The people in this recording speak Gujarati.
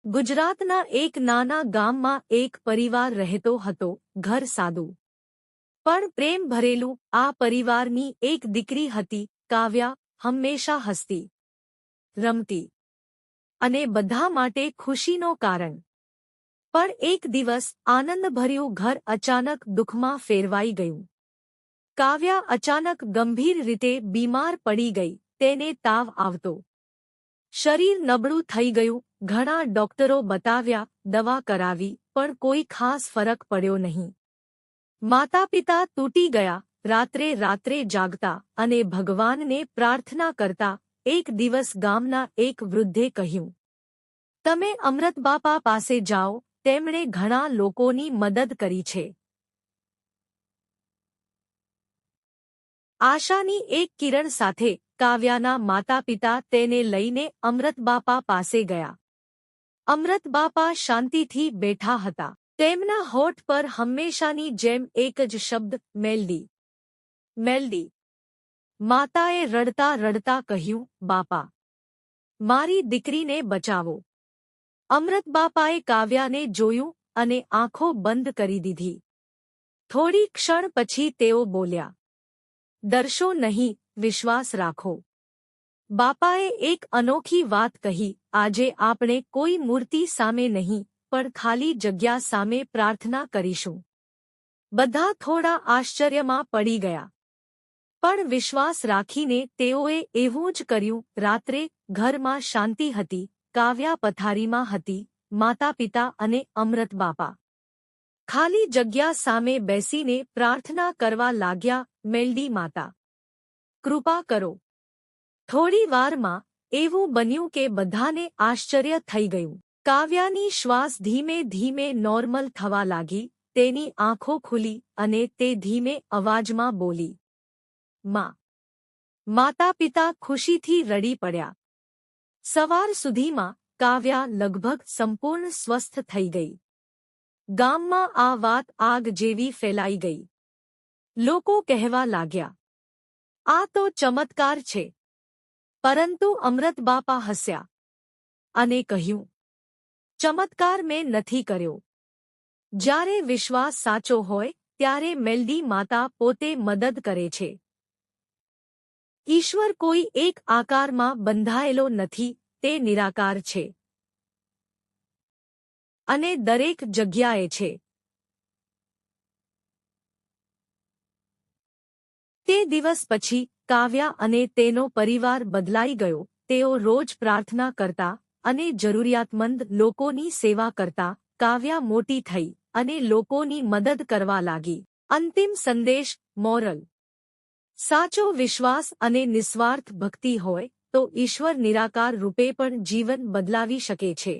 ગુજરાતના એક નાના ગામમાં એક પરિવાર રહેતો હતો. ઘર સાદું પણ પ્રેમ ભરેલું. આ પરિવારની એક દીકરી હતી, કાવ્યા. હંમેશા હસતી, રમતી અને બધા માટે ખુશીનો કારણ. પણ એક દિવસ આનંદભર્યું ઘર અચાનક દુઃખમાં ફેરવાઈ ગયું. કાવ્યા અચાનક ગંભીર રીતે બીમાર પડી ગઈ. તેને તાવ આવતો, શરીર નબળું થઈ ગયું. ઘણા ડોક્ટરો બતાવ્યા, દવા કરાવી, પણ કોઈ ખાસ ફરક પડ્યો નહીં. માતાપિતા તૂટી ગયા. રાત્રે જાગતા અને ભગવાનને પ્રાર્થના કરતા. એક દિવસ ગામના એક વૃદ્ધે કહ્યું, તમે અમૃતબાપા પાસે જાઓ, તેમણે ઘણા લોકોની મદદ કરી છે. આશાની એક કિરણ સાથે કાવ્યાના માતાપિતા તેને લઈને અમૃતબાપા પાસે ગયા. અમૃતબાપા શાંતિથી બેઠા હતા. તેમના હોઠ પર હંમેશાની જેમ એક જ શબ્દ, મેલડી. મેલડી. માતાએ રડતા રડતા કહ્યું, બાપા, મારી દીકરીને બચાવો. અમૃતબાપાએ કાવ્યાને જોયું અને આંખો બંધ કરી દીધી. થોડી ક્ષણ પછી તેઓ બોલ્યા, ડરશો નહીં, વિશ્વાસ રાખો. બાપાએ એક અનોખી વાત કહી, આજે આપણે કોઈ મૂર્તિ સામે નહીં, પણ ખાલી જગ્યા સામે પ્રાર્થના કરીશું. બધા થોડા આશ્ચર્યમાં પડી ગયા. પણ વિશ્વાસ રાખીને તેઓએ એવું જ કર્યું. રાત્રે ઘરમાં શાંતિ હતી. કાવ્યા પથારીમાં હતી. માતાપિતા અને અમૃતબાપા ખાલી જગ્યા સામે બેસીને પ્રાર્થના કરવા લાગ્યા. મેલડી માતા, કૃપા કરો. થોડી વારમાં એવું બન્યું કે બધાને આશ્ચર્ય થઈ ગયું. કાવ્યાની શ્વાસ ધીમે ધીમે નોર્મલ થવા લાગી. તેની આંખો ખુલી અને તે ધીમે અવાજમાં બોલી, માં. માતાપિતા ખુશીથી રડી પડ્યા. સવાર સુધીમાં કાવ્યા લગભગ સંપૂર્ણ સ્વસ્થ થઈ ગઈ. ગામમાં આ વાત આગ જેવી ફેલાઈ ગઈ. લોકો કહેવા લાગ્યા, આ તો ચમત્કાર છે. પરંતુ અમૃતબાપા હસ્યા અને કહ્યું, ચમત્કાર મેં નથી કર્યો. જ્યારે વિશ્વાસ સાચો હોય ત્યારે મેલડી માતા પોતે મદદ કરે છે. ઈશ્વર કોઈ એક આકારમાં બંધાયેલો નથી, તે નિરાકાર છે અને દરેક જગ્યાએ છે. તે દિવસ પછી કાવ્યા અને તેનો પરિવાર બદલાઈ ગયો. તેઓ રોજ પ્રાર્થના કરતા અને જરૂરિયાતમંદ લોકોની સેવા કરતા. કાવ્યા મોટી થઈ અને લોકોની મદદ કરવા લાગી. અંતિમ સંદેશ, મોરલ. સાચો વિશ્વાસ અને નિસ્વાર્થ ભક્તિ હોય તો ઈશ્વર નિરાકાર રૂપે પણ જીવન બદલાવી શકે છે.